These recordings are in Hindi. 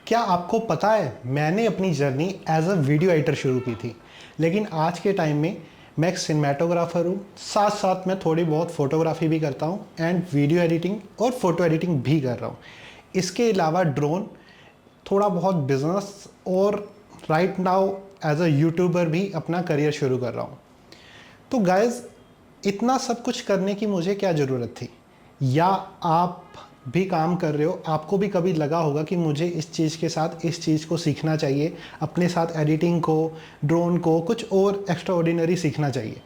क्या आपको पता है मैंने अपनी journey as a video editor शुरू की थी, लेकिन आज के टाइम में मैं एक सिनेमाटोग्राफर हूँ। साथ साथ मैं थोड़ी बहुत फोटोग्राफी भी करता हूँ एंड वीडियो एडिटिंग और फोटो एडिटिंग भी कर रहा हूँ। इसके अलावा ड्रोन, थोड़ा बहुत बिजनेस और right now as a YouTuber भी अपना करियर शुरू कर रहा हूँ। तो गाइज, इतना सब कुछ करने की मुझे क्या ज़रूरत थी? या आप भी काम कर रहे हो, आपको भी कभी लगा होगा कि मुझे इस चीज़ के साथ इस चीज़ को सीखना चाहिए, अपने साथ एडिटिंग को, ड्रोन को, कुछ और एक्स्ट्रा ऑर्डिनरी सीखना चाहिए।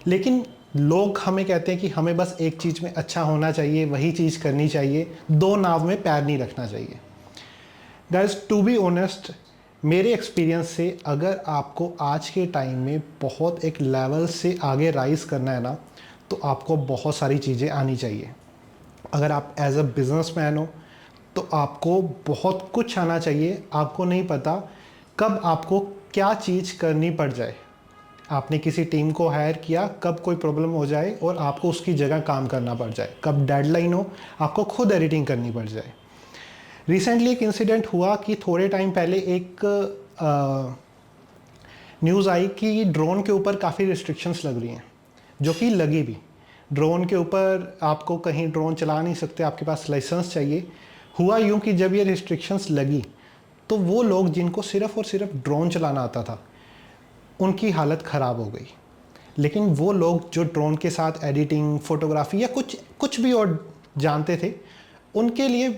लेकिन लोग हमें कहते हैं कि हमें बस एक चीज़ में अच्छा होना चाहिए, वही चीज़ करनी चाहिए, दो नाव में पैर नहीं रखना चाहिए। गाइस, टू बी ऑनेस्ट, मेरे एक्सपीरियंस से अगर आपको आज के टाइम में बहुत एक लेवल से आगे राइज करना है ना, तो आपको बहुत सारी चीज़ें आनी चाहिए। अगर आप एज अ बिजनेसमैन हो तो आपको बहुत कुछ आना चाहिए। आपको नहीं पता कब आपको क्या चीज़ करनी पड़ जाए। आपने किसी टीम को हायर किया, कब कोई प्रॉब्लम हो जाए और आपको उसकी जगह काम करना पड़ जाए, कब डेडलाइन हो, आपको खुद एडिटिंग करनी पड़ जाए। रिसेंटली एक इंसिडेंट हुआ कि थोड़े टाइम पहले एक न्यूज़ आई कि ड्रोन के ऊपर काफ़ी रिस्ट्रिक्शंस लग रही हैं, जो कि लगी भी। ड्रोन के ऊपर आपको कहीं ड्रोन चला नहीं सकते, आपके पास लाइसेंस चाहिए। हुआ यूँ कि जब ये रिस्ट्रिक्शंस लगी तो वो लोग जिनको सिर्फ़ और सिर्फ ड्रोन चलाना आता था, उनकी हालत ख़राब हो गई। लेकिन वो लोग जो ड्रोन के साथ एडिटिंग, फोटोग्राफी या कुछ कुछ भी और जानते थे, उनके लिए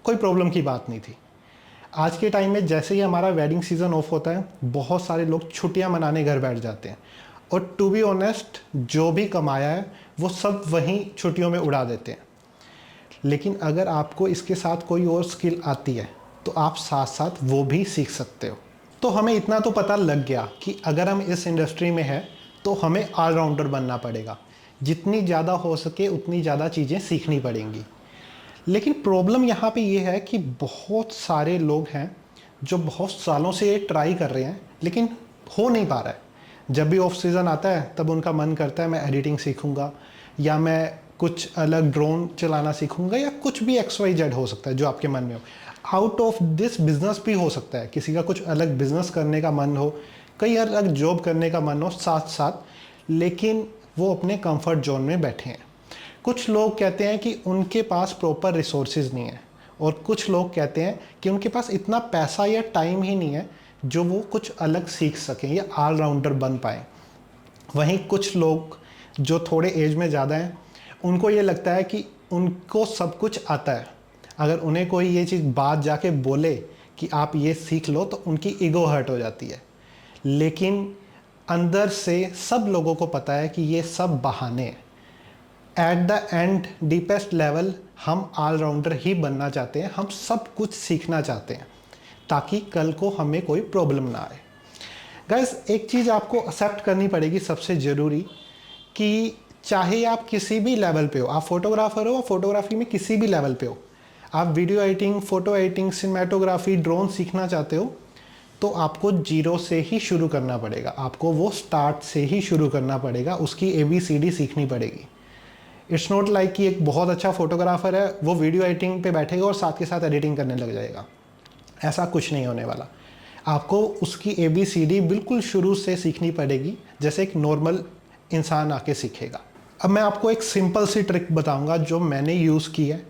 कोई प्रॉब्लम की बात नहीं थी। आज के टाइम में जैसे ही हमारा वेडिंग सीज़न ऑफ होता है, बहुत सारे लोग छुट्टियां मनाने घर बैठ जाते हैं और टू बी ऑनेस्ट, जो भी कमाया है वो सब वहीं छुट्टियों में उड़ा देते हैं। लेकिन अगर आपको इसके साथ कोई और स्किल आती है तो आप साथ साथ वो भी सीख सकते हो। तो हमें इतना तो पता लग गया कि अगर हम इस इंडस्ट्री में हैं तो हमें ऑलराउंडर बनना पड़ेगा। जितनी ज़्यादा हो सके उतनी ज़्यादा चीज़ें सीखनी पड़ेंगी। लेकिन प्रॉब्लम यहाँ पे ये है कि बहुत सारे लोग हैं जो बहुत सालों से ये ट्राई कर रहे हैं, लेकिन हो नहीं पा रहा है। जब भी ऑफ सीज़न आता है तब उनका मन करता है मैं एडिटिंग सीखूंगा, या मैं कुछ अलग ड्रोन चलाना सीखूंगा, या कुछ भी XYZ हो सकता है जो आपके मन में हो। आउट ऑफ दिस बिजनेस भी हो सकता है, किसी का कुछ अलग बिजनेस करने का मन हो, कई अलग जॉब करने का मन हो साथ साथ, लेकिन वो अपने कंफर्ट जोन में बैठे हैं। कुछ लोग कहते हैं कि उनके पास प्रॉपर रिसोर्सेज नहीं है, और कुछ लोग कहते हैं कि उनके पास इतना पैसा या टाइम ही नहीं है जो वो कुछ अलग सीख सकें या ऑलराउंडर बन पाएँ। वहीं कुछ लोग जो थोड़े एज में ज़्यादा हैं, उनको ये लगता है कि उनको सब कुछ आता है। अगर उन्हें कोई ये चीज़ बात जाके बोले कि आप ये सीख लो तो उनकी ईगो हर्ट हो जाती है। लेकिन अंदर से सब लोगों को पता है कि ये सब बहाने हैं। At the end, deepest level, हम ऑलराउंडर ही बनना चाहते हैं, हम सब कुछ सीखना चाहते हैं ताकि कल को हमें कोई प्रॉब्लम ना आए। गाइस, एक चीज़ आपको एक्सेप्ट करनी पड़ेगी सबसे ज़रूरी, कि चाहे आप किसी भी लेवल पे हो, आप फोटोग्राफर हो, फोटोग्राफी में किसी भी लेवल पे हो, आप video editing, photo editing, cinematography, drone सीखना चाहते हो, तो आपको जीरो से ही शुरू करना पड़ेगा। आपको वो स्टार्ट से ही शुरू करना पड़ेगा, उसकी ABCD सीखनी पड़ेगी। इट्स नॉट लाइक कि एक बहुत अच्छा फोटोग्राफर है, वो वीडियो एडिटिंग पे बैठेगा और साथ के साथ एडिटिंग करने लग जाएगा। ऐसा कुछ नहीं होने वाला। आपको उसकी ABCD बिल्कुल शुरू से सीखनी पड़ेगी, जैसे एक नॉर्मल इंसान आके सीखेगा। अब मैं आपको एक सिंपल सी ट्रिक बताऊंगा जो मैंने यूज़ की है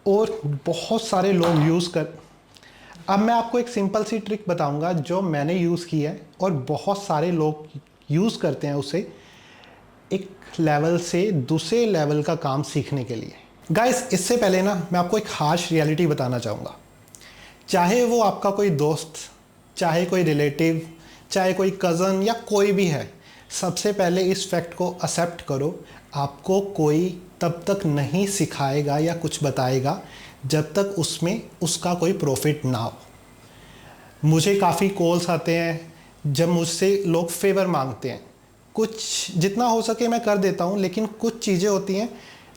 और बहुत सारे लोग यूज़ कर अब मैं आपको एक सिंपल सी ट्रिक बताऊंगा जो मैंने यूज़ की है और बहुत सारे लोग यूज़ करते हैं उसे, एक लेवल से दूसरे लेवल का काम सीखने के लिए। गाइस, इससे पहले ना मैं आपको एक हार्श रियलिटी बताना चाहूँगा। चाहे वो आपका कोई दोस्त, चाहे कोई रिलेटिव, चाहे कोई कज़न या कोई भी है, सबसे पहले इस फैक्ट को एक्सेप्ट करो, आपको कोई तब तक नहीं सिखाएगा या कुछ बताएगा जब तक उसमें उसका कोई प्रॉफिट ना हो। मुझे काफ़ी कॉल्स आते हैं जब मुझसे लोग फेवर मांगते हैं। कुछ जितना हो सके मैं कर देता हूँ, लेकिन कुछ चीज़ें होती हैं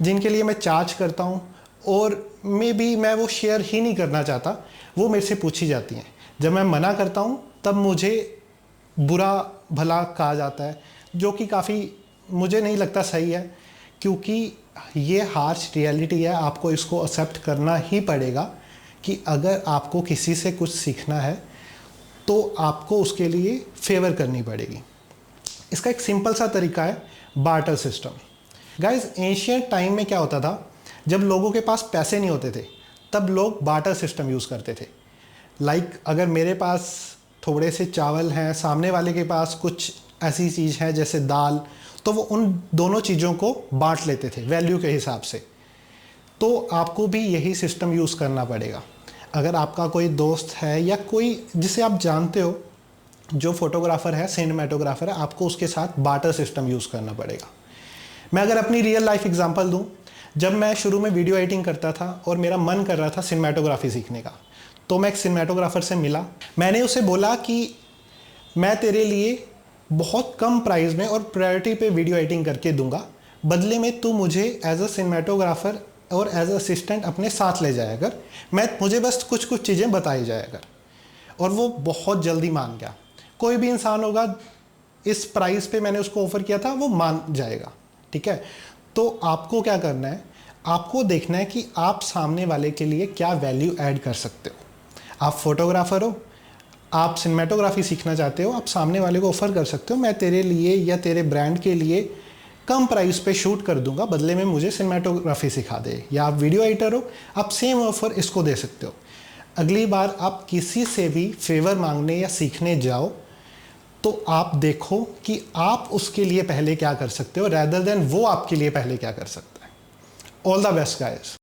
जिनके लिए मैं चार्ज करता हूँ और मे बी मैं वो शेयर ही नहीं करना चाहता, वो मेरे से पूछी जाती हैं। जब मैं मना करता हूँ तब मुझे बुरा भला कहा जाता है, जो कि काफ़ी मुझे नहीं लगता सही है, क्योंकि ये हार्श रियलिटी है। आपको इसको एक्सेप्ट करना ही पड़ेगा कि अगर आपको किसी से कुछ सीखना है तो आपको उसके लिए फेवर करनी पड़ेगी। इसका एक सिंपल सा तरीका है barter system. Guys, ancient time में क्या होता था, जब लोगों के पास पैसे नहीं होते थे तब लोग बार्टर सिस्टम यूज़ करते थे। अगर मेरे पास थोड़े से चावल हैं, सामने वाले के पास कुछ ऐसी चीज़ है जैसे दाल, तो वो उन दोनों चीज़ों को बांट लेते थे वैल्यू के हिसाब से। तो आपको भी यही सिस्टम यूज़ करना पड़ेगा। अगर आपका कोई दोस्त है या कोई जिसे आप जानते हो जो फोटोग्राफ़र है, सिनेमेटोग्राफर है, आपको उसके साथ बार्टर सिस्टम यूज़ करना पड़ेगा। मैं अगर अपनी रियल लाइफ एग्जांपल दूं, जब मैं शुरू में वीडियो एडिटिंग करता था और मेरा मन कर रहा था सिनेमेटोग्राफी सीखने का, तो मैं एक सिनेमेटोग्राफर से मिला। मैंने उसे बोला कि मैं तेरे लिए बहुत कम प्राइस में और प्रायोरिटी पे वीडियो एडिटिंग करके दूंगा, बदले में तू मुझे एज अ सिनेमेटोग्राफर और एज असिस्टेंट अपने साथ ले जाया कर, मुझे बस कुछ कुछ चीज़ें बताई जाया कर। और वो बहुत जल्दी मान गया। कोई भी इंसान होगा, इस प्राइस पे मैंने उसको ऑफ़र किया था, वो मान जाएगा। ठीक है, तो आपको क्या करना है, आपको देखना है कि आप सामने वाले के लिए क्या वैल्यू ऐड कर सकते हो। आप फोटोग्राफर हो, आप सिनेमेटोग्राफी सीखना चाहते हो, आप सामने वाले को ऑफ़र कर सकते हो, मैं तेरे लिए या तेरे ब्रांड के लिए कम प्राइस पे शूट कर दूंगा, बदले में मुझे सिनेमेटोग्राफी सिखा दे। या आप वीडियो एडिटर हो, आप सेम ऑफ़र इसको दे सकते हो। अगली बार आप किसी से भी फेवर मांगने या सीखने जाओ तो आप देखो कि आप उसके लिए पहले क्या कर सकते हो, रैदर देन वो आपके लिए पहले क्या कर सकता है। All the best guys.